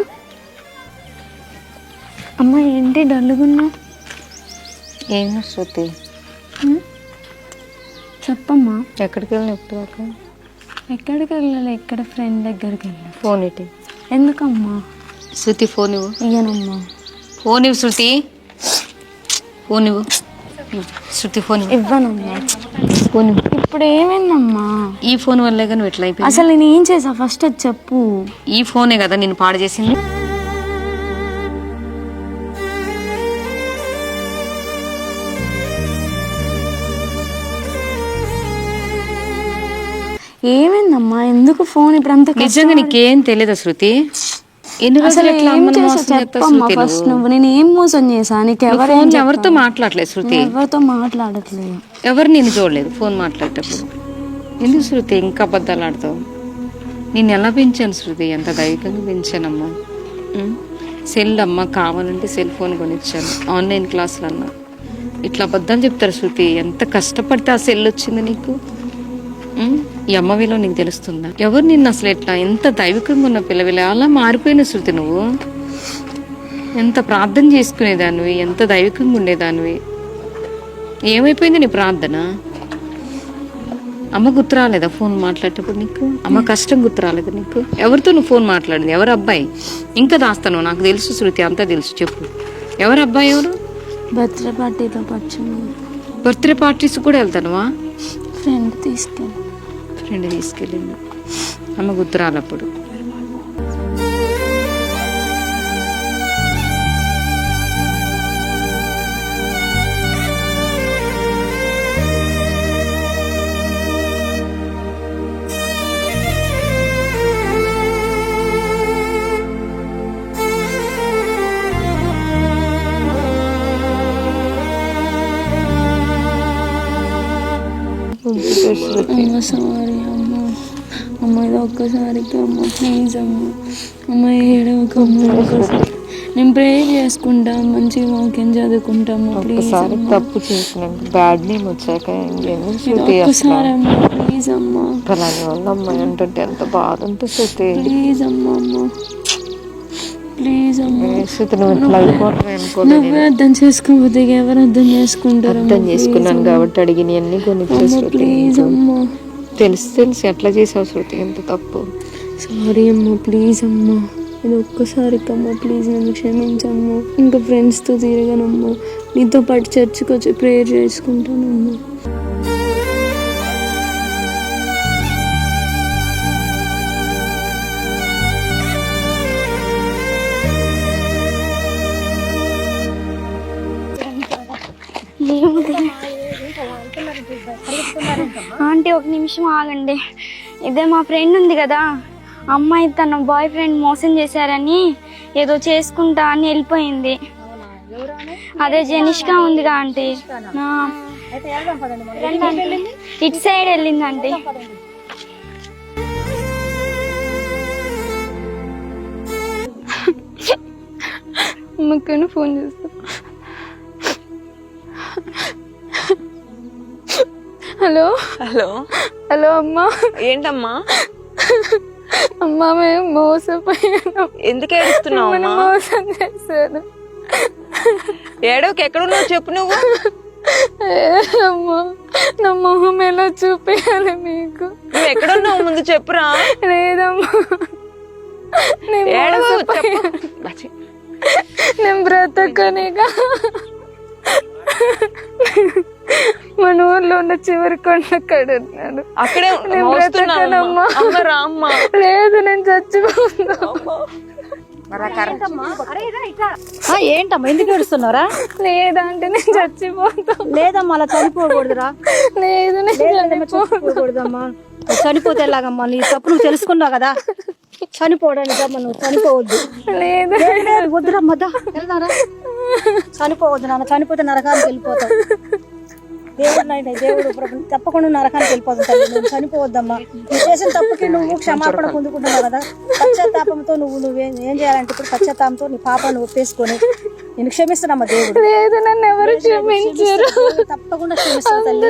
అమ్మ ఏంటి డల్లుగున్నా? ఏమో శృతి, చెప్పమ్మా. ఎక్కడికి వెళ్ళిన ఇప్పుడు దాకా? ఎక్కడికి వెళ్ళాలి? ఇక్కడ ఫ్రెండ్ దగ్గరికి వెళ్ళాలి. ఫోన్ ఇటు. ఎందుకమ్మా? శృతి ఫోన్ ఇవ్వు. ఇయ్యనమ్మా. ఫోన్ ఇవ్వు శృతి, ఫోన్ ఇవ్వు. శృతి ఫోన్ ఇవ్వు. ఇవ్వనమ్మా. ఫోన్ ఇవ్వు. ఇప్పుడు ఏమైందమ్మా? ఈ ఫోన్ వల్లే కానీ ఎట్లా అయిపోయింది? అసలు నేను ఏం చేసా ఫస్ట్ అది చెప్పు. ఈ ఫోనే కదా నేను పాడు చేసింది. ఏమైందమ్మా? ఎందుకు ఫోన్ ఇప్పుడు అంత నిజంగా నీకేం తెలియదా శృతి? ఫస్ట్ నువ్వు నేను ఏం మోసం చేసా? నీకు ఎవరితో మాట్లాడలేదు శృతి? ఎవరితో మాట్లాడట్లేదు. ఎవరు నేను చూడలేదు ఫోన్ మాట్లాడేటప్పుడు. ఎందుకు శృతి ఇంకా అబద్ధాలు ఆడతావు? నేను ఎలా పెంచాను శృతి? ఎంత దైవికంగా పెంచానమ్మా. సెల్ అమ్మ కావాలంటే సెల్ ఫోన్ కొనిచ్చాను, ఆన్లైన్ క్లాసులు అన్నా. ఇట్లా అబద్ధాలు చెప్తారు శృతి. ఎంత కష్టపడితే ఆ సెల్ వచ్చింది నీకు. ఈ అమ్మ విలువ నీకు తెలుస్తుందా? ఎవరు నిన్ను అసలు ఎట్లా ఎంత దైవికంగా ఉన్న పిల్లవిలా అలా మారిపోయిన శృతి నువ్వు. ఎంత ప్రార్థన చేసుకునేదానివి, ఎంత దైవికంగా ఉండేదానివి. ఏమైపోయింది నీ ప్రార్థన? అమ్మ గుర్తు రాలేదా ఫోన్ మాట్లాడేటప్పుడు నీకు? అమ్మ కష్టం గుర్తు రాలేదు నీకు? ఎవరితో నువ్వు ఫోన్ మాట్లాడింది? ఎవరు అబ్బాయి? ఇంకా దాస్తాను, నాకు తెలుసు శృతి, అంతా తెలుసు. చెప్పు, ఎవరు అబ్బాయి? ఎవరు? బర్త్డే పార్టీలో వచ్చాము. బర్త్డే పార్టీస్ కూడా వెళ్తానువా? ఫ్రెండ్ తీసుకెళ్ళింది. అమ్మ గుర్తు రాలప్పుడు. అమ్మ సారీ అమ్మ, అమ్మ ఇది ఒక్కసారికి అమ్మ, ప్లీజ్ అమ్మ, అమ్మ ఏడవక అమ్మ, ఒక్కసారి నేను ప్రేయర్ చేసుకుంటా, మంచిగా వాక్యం చదువుకుంటాము. ప్లీజ్ తప్పు చేసినాక బ్యాడ్ నేమ్ వచ్చాక ఒక్కసారి అమ్మ, ప్లీజ్ అమ్మ, దాని వల్ల అమ్మాయి అంటుంటే ఎంత బాధ ఉంటుంది శృతి. ప్లీజ్ అమ్మ, అమ్మ ప్లీజ్ అమ్మ. శృతి నువ్వు ఇట్లా అయిపోతున్నావు అనుకోలేదు. నువ్వే అర్థం చేసుకోకపోతే ఎవరు అర్థం చేసుకుంటారు? అర్థం చేసుకున్నాను కాబట్టి అడిగిన అన్ని కొన్ని ప్లీజ్ అమ్మ. తెలిసి ఎట్లా చేసావు శృతి ఎంత తప్పు. సారీ అమ్మ, ప్లీజ్ అమ్మ, ఇది ఒక్కసారికి అమ్మ, ప్లీజ్ నన్ను క్షమించమ్మా. ఇంకా ఫ్రెండ్స్తో తిరగనమ్మా, నీతో పాటు చర్చికి వచ్చి ప్రేయర్ చేసుకుంటానమ్మా. ఆంటీ ఒక నిమిషం ఆగండి. ఇదే మా ఫ్రెండ్ ఉంది కదా, అమ్మాయి తన బాయ్ ఫ్రెండ్ మోసం చేశారని ఏదో చేసుకుంటా అని వెళ్ళిపోయింది. అదే జనిష్కా ఉందిగా ఆంటీ, ఇటు సైడ్ వెళ్ళింది ఆంటీ. అమ్మకైనా ఫోన్ చేస్తా. హలో హలో హలో అమ్మా. ఏంటమ్మా? అమ్మా మేము మోసపోయాను. ఎందుకు ఏడుస్తున్నావు? మోసం చేశాను. ఏడవకి ఎక్కడున్నావు చెప్పు. నువ్వు అమ్మా నా మొహం ఎలా చూపించాలి మీకు? నువ్వు ఎక్కడున్నావు ముందు చెప్పురా. లేదమ్మా నేను బ్రతకనిగా మన ఊర్లో ఉన్న చివరి కొండ కడున్నాడు. అక్కడే లేదు నేను చచ్చిపోతున్నా. ఏంటమ్మా ఎందుకు ఏడుస్తున్నారా? లేదంటే నేను చచ్చిపోతా. లేదమ్మా అలా చనిపోకూడదురా. లేదు నేను చనిపోకూడదమ్మా. చనిపోతే ఎలాగమ్మా? నీ తప్పు నువ్వు తెలుసుకున్నావు కదా, చనిపోవడానికి అమ్మ నువ్వు చనిపోవద్దు. లేదు వద్దురమ్మా, వెళ్దారా. చనిపోవద్దు నాన్న, చనిపోతే నరకానికి వెళ్ళిపోతావు. దేవుడు తప్పకుండా నరకానికి వెళ్ళిపోతావు తల్లి. నువ్వు చనిపోవద్దమ్మా. నువ్వు చేసిన తప్పుకి నువ్వు క్షమాపణ పొందుకుంటున్నావు కదా, పశ్చాత్తాపంతో నువ్వేం చేయాలంటే ఇప్పుడు పశ్చాత్తాపంతో నీ పాపాన్ని ఒప్పేసుకొని నేను క్షమిస్తానమ్మా. దేవుడు లేదు నన్ను ఎవరు క్షమించారు. తప్పకుండా క్షమిస్తావు తల్లి.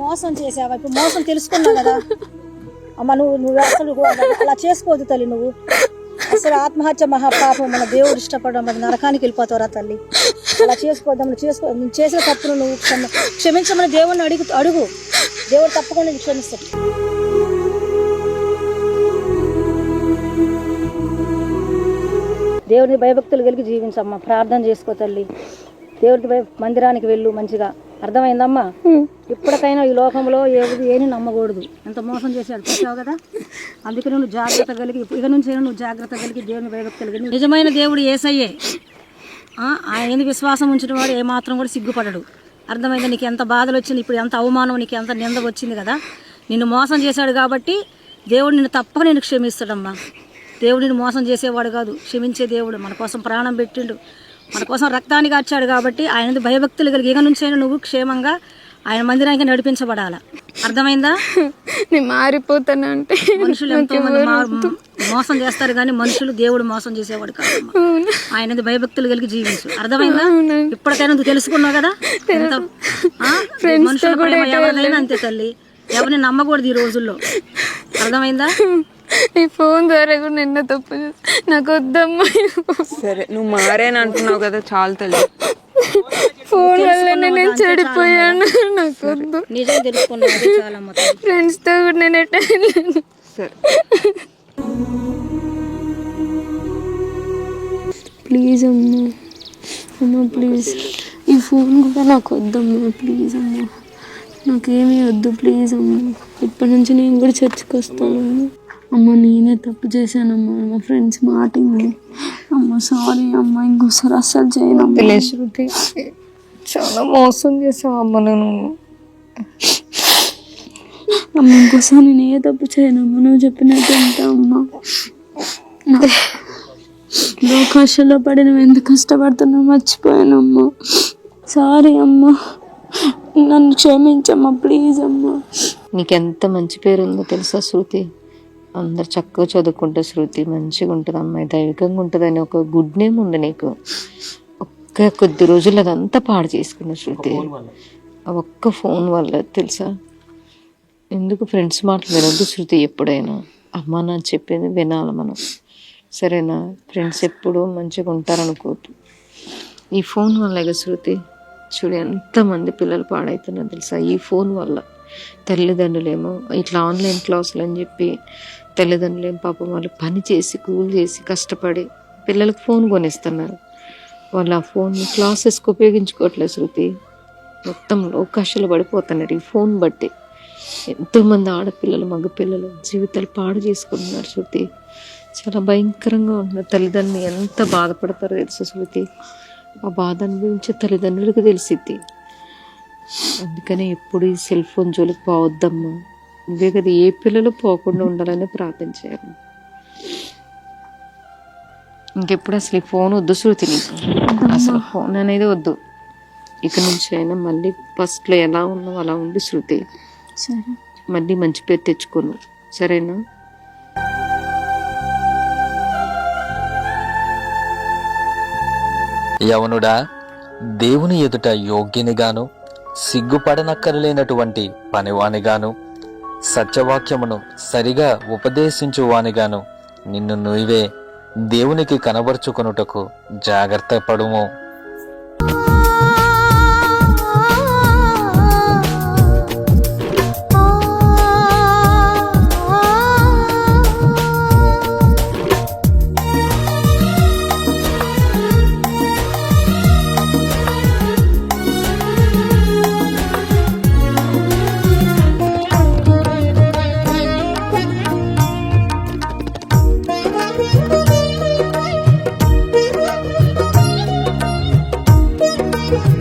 మోసం చేసావా? ఇప్పుడు మోసం తెలుసుకున్నావు కదా అమ్మ. నువ్వు అసలు అలా చేసుకోవద్దు తల్లి. నువ్వు అసలు ఆత్మహత్య మహాపాపం. మన దేవుడు ఇష్టపడడం, మరి నరకానికి వెళ్ళిపోతావురా తల్లి. అలా చేసుకోవద్దాం. నువ్వు చేసిన తప్పును నువ్వు క్షమించమని దేవుడిని అడుగు. దేవుడు తప్పకుండా నీకు క్షమిస్తాడు. దేవుడిని భయభక్తులు కలిగి జీవించమ్మా. ప్రార్థన చేసుకో తల్లి. దేవుడికి మందిరానికి వెళ్ళు మంచిగా. అర్థమైందమ్మా? ఇప్పటికైనా ఈ లోకంలో ఏమి నమ్మకూడదు. ఎంత మోసం చేశాడు చూసావు కదా. అందుకే నువ్వు జాగ్రత్త కలిగి, ఇక నుంచి నువ్వు జాగ్రత్త కలిగి దేవుని భయభక్తులు కలిగి. నిజమైన దేవుడు యేసయ్యే. ఆయన విశ్వాసం ఉంచిన వాడు ఏమాత్రం కూడా సిగ్గుపడడు. అర్థమైందా? నీకు ఎంత బాధలు వచ్చింది, ఇప్పుడు ఎంత అవమానం, నీకు ఎంత నింద వచ్చింది కదా. నిన్ను మోసం చేశాడు కాబట్టి దేవుడు నిన్ను తప్పక నేను క్షమిస్తాడమ్మా. దేవుడు నిన్ను మోసం చేసేవాడు కాదు, క్షమించే దేవుడు. మన కోసం ప్రాణం పెట్టిండు, మన కోసం రక్తాన్ని కార్చాడు కాబట్టి ఆయన భయభక్తులు కలిగి ఇక నుంచి అయినా నువ్వు క్షేమంగా ఆయన మందిరానికి నడిపించబడాలా. అర్థమైందా? నేను మారిపోతానంటే మనుషులు ఎంతో మంది మోసం చేస్తారు కానీ మనుషులు దేవుడు మోసం చేసేవాడు కాదు. ఆయన భయభక్తులు కలిగి జీవించు. అర్థమైందా? ఇప్పటికైనా నువ్వు తెలుసుకున్నావు కదా. మనుషుల ప్రేమ ఎవరిదైనా అంతే తల్లి. ఎవరిని నమ్మకూడదు ఈ రోజుల్లో. అర్థమైందా? ఈ ఫోన్ ద్వారా కూడా నిన్న తప్పు నాకు వద్దమ్మా. సరే నువ్వు మారేని అంటున్నావు కదా, చాలు తల్లి. ఫోన్ వల్ల నేను చెడిపోయాను, నాకు వద్దు. నిజం తెలుసుకున్నావు చాలా మొత్తం. ఫ్రెండ్స్తో కూడా నేను ఎట్లా వెళ్ళాను. సరే ప్లీజ్ అమ్మా, అమ్మా ప్లీజ్ ఈ ఫోన్ కూడా నాకు వద్దమ్మా, ప్లీజ్ అమ్మా, నాకేమీ వద్దు ప్లీజ్ అమ్మా. ఇప్పటి నుంచి నేను కూడా చర్చికి వస్తానమ్మా. అమ్మ నేనే తప్పు చేశానమ్మా, మా ఫ్రెండ్స్ మాటింది అమ్మ, సారీ అమ్మ, ఇంకోసారి అస్సలు చేయను. శృతి చాలా మోసం చేసావు అమ్మ నేను. అమ్మ ఇంకోసారి నేను ఏ తప్పు చేయనమ్మా, నువ్వు చెప్పినట్టు ఎంత అమ్మా. లోకాశలో పడి నువ్వు ఎంత కష్టపడుతున్నావు మర్చిపోయానమ్మా. సారీ అమ్మా, నన్ను క్షమించమ్మా ప్లీజ్ అమ్మా. నీకెంత మంచి పేరు ఉందో తెలుసా శృతి? అందరు చక్కగా చదువుకుంటే శృతి మంచిగా ఉంటుంది, అమ్మాయి దైవికంగా ఉంటుందని ఒక గుడ్ నేమ్ ఉంది నీకు. ఒక్క కొద్ది రోజులు అదంతా పాడు చేసుకున్నా శృతి, ఆ ఒక్క ఫోన్ వల్ల తెలుసా. ఎందుకు ఫ్రెండ్స్ మాటలు వినొద్దు శృతి, ఎప్పుడైనా అమ్మ నా చెప్పింది వినాలి మనం, సరేనా? ఫ్రెండ్స్ ఎప్పుడు మంచిగా ఉంటారనుకోవద్దు. ఈ ఫోన్ వల్లగా శృతి చూడు ఎంతమంది పిల్లలు పాడవుతున్నారు తెలుసా ఈ ఫోన్ వల్ల. తల్లిదండ్రులేమో ఇట్లా ఆన్లైన్ క్లాసులు అని చెప్పి తల్లిదండ్రులేమో పాపం వాళ్ళు పని చేసి కూలి చేసి కష్టపడి పిల్లలకు ఫోన్ కొనిస్తున్నారు. వాళ్ళు ఆ ఫోన్ క్లాసెస్కి ఉపయోగించుకోవట్లేదు శృతి, మొత్తం లోకాశలు పడిపోతున్నారు ఈ ఫోన్ బట్టి. ఎంతోమంది ఆడపిల్లలు మగపిల్లలు జీవితాలు పాడు చేసుకుంటున్నారు శృతి. చాలా భయంకరంగా ఉంటున్నారు. తల్లిదండ్రులు ఎంత బాధపడతారో తెలుసు శృతి, ఆ బాధ అనుభవించే తల్లిదండ్రులకు తెలిసిద్ది. అందుకనే ఎప్పుడు ఈ సెల్ ఫోన్ జోలికి పోవద్దమ్మా. ఇవే కదా ఏ పిల్లలు పోకుండా ఉండాలని ప్రార్థన చేయాలి. ఇంకెప్పుడు అసలు ఈ ఫోన్ వద్దు శృతి నీకు, అసలు ఫోన్ అనేది వద్దు. ఇక నుంచి అయినా మళ్ళీ ఫస్ట్లో ఎలా ఉన్నావు అలా ఉండి శృతి, సరే మళ్ళీ మంచి పేరు తెచ్చుకోను, సరేనా? యవనుడా, దేవుని ఎదుట యోగ్యునిగాను సిగ్గుపడనక్కరలేనటువంటి పనివానిగాను సత్యవాక్యమును సరిగా ఉపదేశించువానిగాను నిన్ను నువ్వే దేవునికి కనబరుచుకొనుటకు జాగ్రత్త పడుము. Thank you.